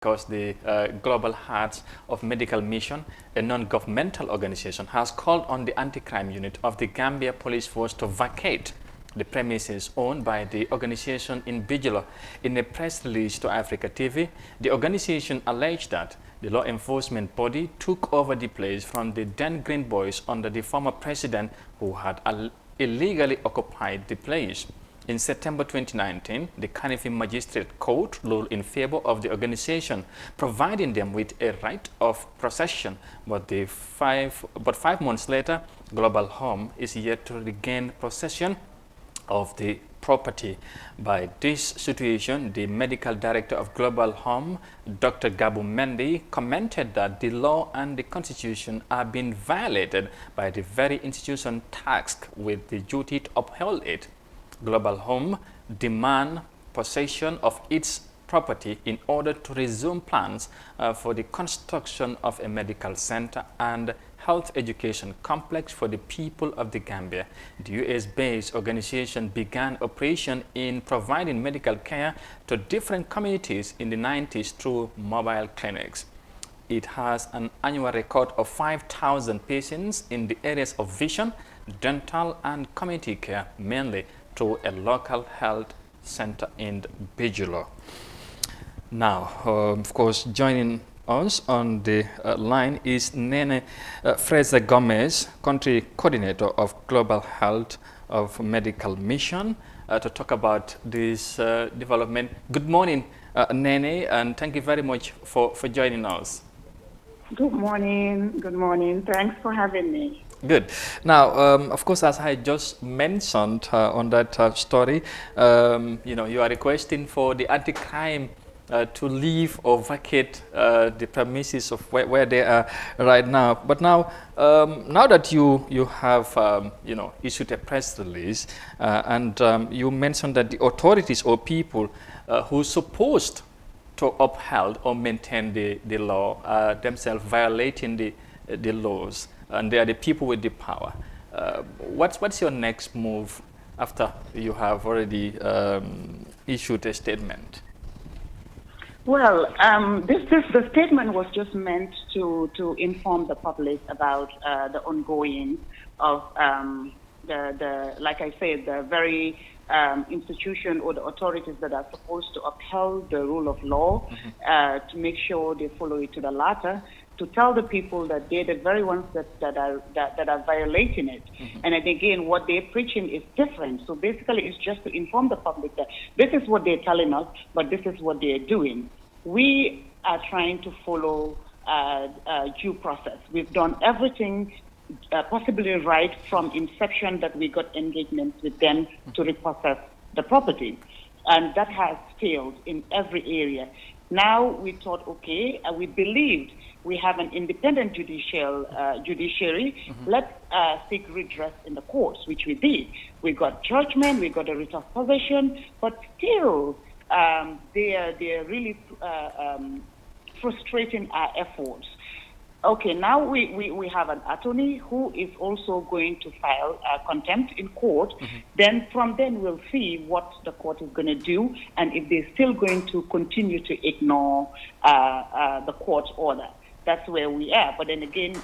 because the Global Hearts of Medical Mission, a non-governmental organization, has called on the anti-crime unit of the Gambia Police Force to vacate the premises owned by the organization in Bijilo. In a press release to Africa TV, the organization alleged that the law enforcement body took over the place from the then Green Boys under the former president who had illegally occupied the place. In September 2019, the Kanifi Magistrate Court ruled in favor of the organization, providing them with a right of possession. But 5 months later, Global Home is yet to regain possession of the property. By this situation, the medical director of Global Home, Dr. Gabu Mendy, commented that the law and the constitution are being violated by the very institution tasked with the duty to uphold it. Global Home demand possession of its property in order to resume plans for the construction of a medical center and health education complex for the people of the Gambia. The US-based organization began operation in providing medical care to different communities in the 90s through mobile clinics. It has an annual record of 5,000 patients in the areas of vision, dental, and community care, mainly through a local health center in Bijilo. Now, of course, joining us on the line is Nene Fraser Gomez, Country Coordinator of Global Health of Medical Mission, to talk about this development. Good morning, Nene, and thank you very much for joining us. Good morning. Good morning. Thanks for having me. Good. Now, of course, as I just mentioned on that story, you are requesting for the anti-crime to leave or vacate the premises of where they are right now. But now, now that you have issued a press release and you mentioned that the authorities or people who are supposed to uphold or maintain the law are themselves violating the laws, and they are the people with the power. What's your next move after you have already issued a statement? Well, the statement was just meant to inform the public about the ongoing of like I said, the very institution or the authorities that are supposed to uphold the rule of law, to make sure they follow it to the latter, to tell the people that they're the very ones that are violating it. And again, what they're preaching is different. So basically, it's just to inform the public that this is what they're telling us, but this is what they're doing. We are trying to follow due process. We've done everything possibly right from inception that we got engagements with them to repossess the property. And that has failed in every area. Now we thought, okay, we believed we have an independent judiciary. Let's seek redress in the courts, which we did. We got judgment, we got a writ of possession, but still they are really frustrating our efforts. Okay, now we have an attorney who is also going to file contempt in court. Then from then we'll see what the court is going to do and if they're still going to continue to ignore the court's order. That's where we are. But then again,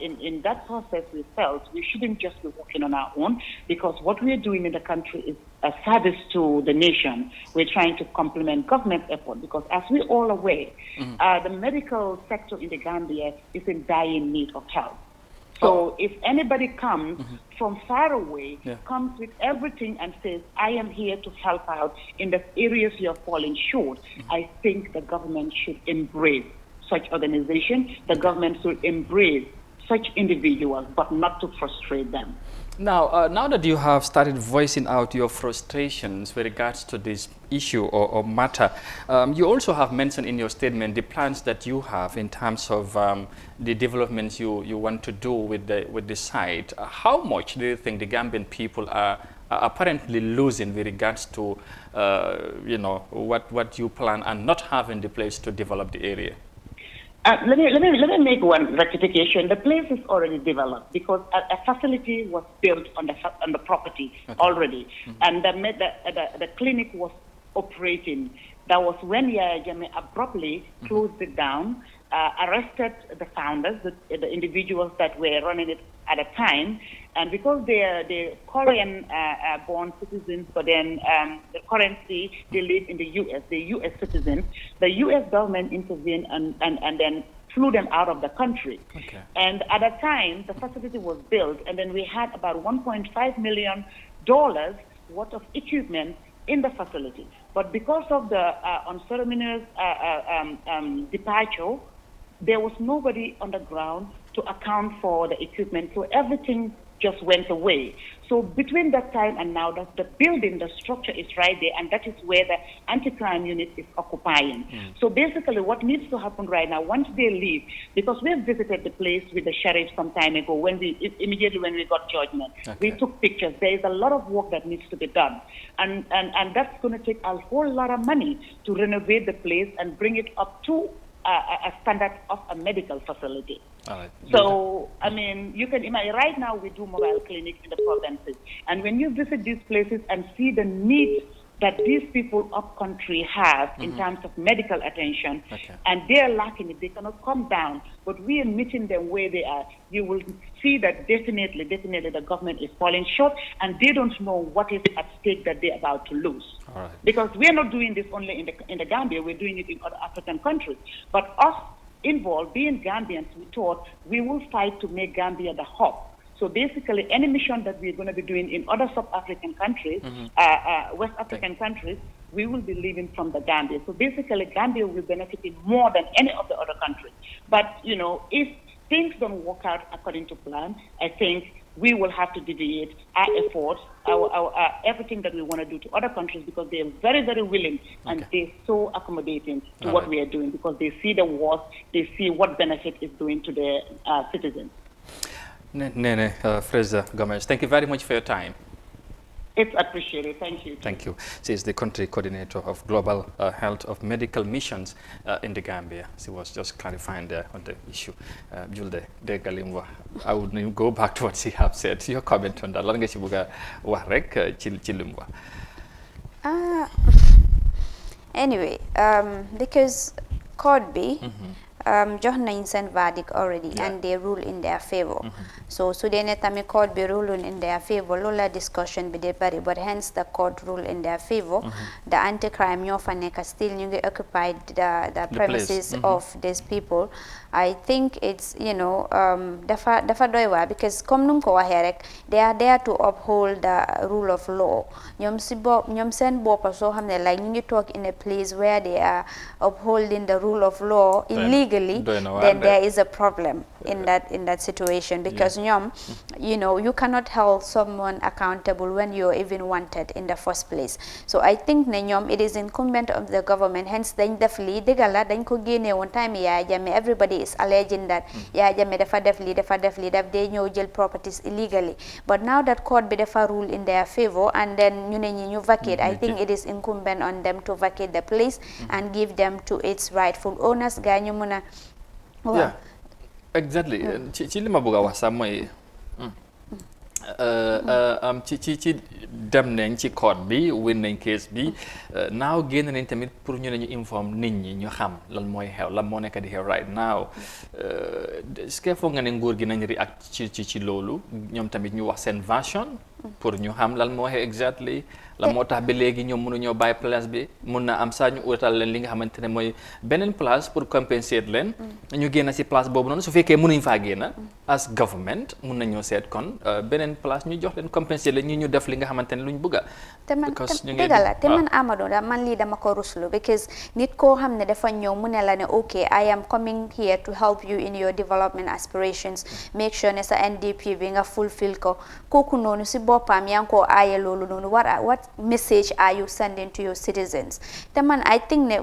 in that process, we felt we shouldn't just be working on our own, because what we're doing in the country is a service to the nation. We're trying to complement government effort, because as we're all aware, the medical sector in the Gambia is in dire need of help. So if anybody comes from far away, comes with everything and says, I am here to help out in the areas you're falling short, I think the government should embrace such organization. The government should embrace such individuals, but not to frustrate them. Now, now that you have started voicing out your frustrations with regards to this issue or matter, you also have mentioned in your statement the plans that you have in terms of the developments you want to do with the site. How much do you think the Gambian people are apparently losing with regards to what you plan and not having the place to develop the area? Let me make one rectification. The place is already developed because a facility was built on the property already, and the clinic was operating. That was when Yaya Jammeh abruptly closed it down, arrested the founders, the individuals that were running it at a time, and because they are Korean born citizens, but then the currency they live in the U.S., the U.S. citizens, the U.S. government intervened and then flew them out of the country. Okay. And at that time, the facility was built, and then we had about $1.5 million worth of equipment in the facility. But because of the unceremonious departure, there was nobody on the ground to account for the equipment, so everything just went away. So between that time and now, the building, the structure is right there, and that is where the anti-crime unit is occupying. So basically what needs to happen right now, once they leave, because we have visited the place with the sheriff some time ago, immediately when we got judgment, we took pictures. There is a lot of work that needs to be done. And that's going to take a whole lot of money to renovate the place and bring it up to a standard of a medical facility. All right. So, I mean, you can imagine, right now we do mobile clinics in the provinces. And when you visit these places and see the needs that these people up country have in terms of medical attention, and they're lacking it, they cannot come down, but we are meeting them where they are, you will see that definitely the government is falling short, and they don't know what is at stake that they're about to lose. All right. Because we're not doing this only in the Gambia, we're doing it in other African countries. But us involved, being Gambians, we thought we will fight to make Gambia the hub. So basically, any mission that we're going to be doing in other sub-African countries, West African countries, we will be leaving from the Gambia. So basically, Gambia will benefit more than any of the other countries. But, you know, if things don't work out according to plan, I think we will have to deviate our efforts, our everything that we want to do to other countries, because they are very, very willing and they're so accommodating to what we are doing, because they see the wars, they see what benefit is doing to their citizens. Nene Fraser Gomez, thank you very much for your time. It's appreciated. Thank you. Thank you. She is the country coordinator of Global Health of Medical Missions in the Gambia. She was just clarifying there on the issue. Julde de Galimwa, I would go back to what she have said. Your comment on that. Lan nga ci bëgg wax rek ci limwa. Anyway, because court B jox nañ seen verdict already, and they rule in their favor. So su dee ne tamit court bi ruling in their favor, loolu la discussion bi de bari, but hence the court rule in their favor. The anti-crime ñoo fa nekk still ñu ngi occupy the premises of these people. I think it's, you know, dafa doy waar, because comme num ko waxee rek, they are there to uphold the rule of law. ñoom seen boppa soo xam ne like ñu ngi talk in a place where they are upholding the rule of law illegally, then there is a problem in that situation, because you know, you cannot hold someone accountable when you're even wanted in the first place. So I think ne ñoom it is incumbent of the government, hence dañ def lii dëgg la dañ ko génne woon time Yaya Jammeh, everybody is alleging that Yaya Jammeh dafa def lii daf dee ñëw jël properties illegally, but now that court bi dafa rule in their favor, and then ñu ne ñi ñu vacate, I think it is incumbent on them to vacate the place and give them to its rightful owners. Gaa ñu mën a Exactly. ci li ma bëgg a wax sax mooy ci dem nañ ci court bi win nañ case bi now génn nañ tamit pour ñu ne ñu inform nit ñi ñu xam lan mooy xew lan moo nekk di xew right now est-ce que foog nga ne nguur gi nañ react ci loolu ñoom tamit ñu wax seen version pour ñu xam lan moo xew exactly la moo tax ba léegi ñoom mënuñoo bàyyi place bi mun na am saa ñu utal leen li nga xamante ne mooy beneen place pour compenser leen ñu génn si place boobu noonu su fekkee mënuñ faa génn as government mun nañoo seet kon beneen place ñu jox leen compenser leen ñu def li nga xamante ne luñ bëgga te man Amadou man lii dama ko ruslu, because nit koo xam ne dafa ñëw mu ne la ne okay, I am coming here to help you in your development aspirations, make sure ne sa NDP bi nga fulfill ko, kooku noonu si boppam yaa ngi koo aaye loolu noonu. What message are you sending to your citizens? Te man I think ne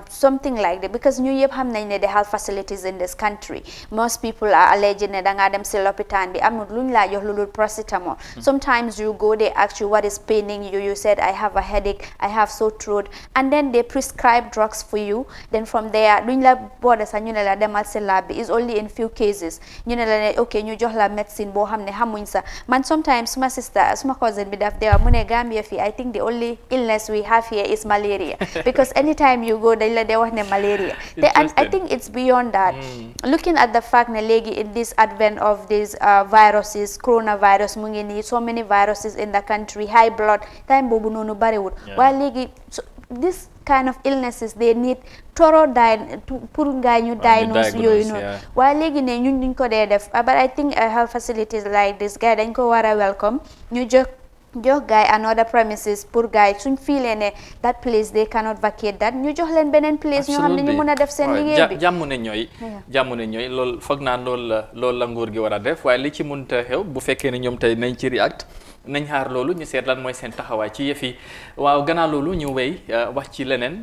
something like that, because ñu yëpp xam nañ ne the health facilities in this country, most people are alleging ne dangaa dem si lopitaan bi amul luñ laa jox lu dul paracetamol. Sometimes you go, they ask you what is paining you, you said I have a headache, I have sore throat, and then they prescribe drugs for you. Then from there duñ la boole sax ñu ne la demal si lab bi, is only in few cases ñu ne la ne okay ñu jox la médecine boo xam ne xamuñ sa. Man sometimes suma si sister suma cousin bi daf de mu ne Gambia fii I think the only illness we have here is malaria because anytime you go dañ la dee wax ne malaria and I think it's beyond that looking at the fact ne léegi in this advent of these viruses coronavirus mu ngi nii so many viruses in the country high blood time boobu noonu bariwul waaye léegi this kind of illnesses they need thorough pour nga ñu diagnose yooyu noonu waaye léegi ne ñun duñ ko dee def but I think health facilities like this guy dañ ko war a welcome ñu jox guy another premises pour guy suñ fiilee ne that place they cannot vacate that ñu jox leen beneen place ñoo xam ne ñu mën a def seen liggéey bi jàmm ne ñooy loolu foog naa loolu la nguur gi war a def waaye li ci mënta xew bu fekkee ne ñoom tey nañ ci react nañ xaar loolu ñu seet lan mooy seen taxawaay ci yëf yi waaw gannaaw loolu ñu wéy wax ci leneen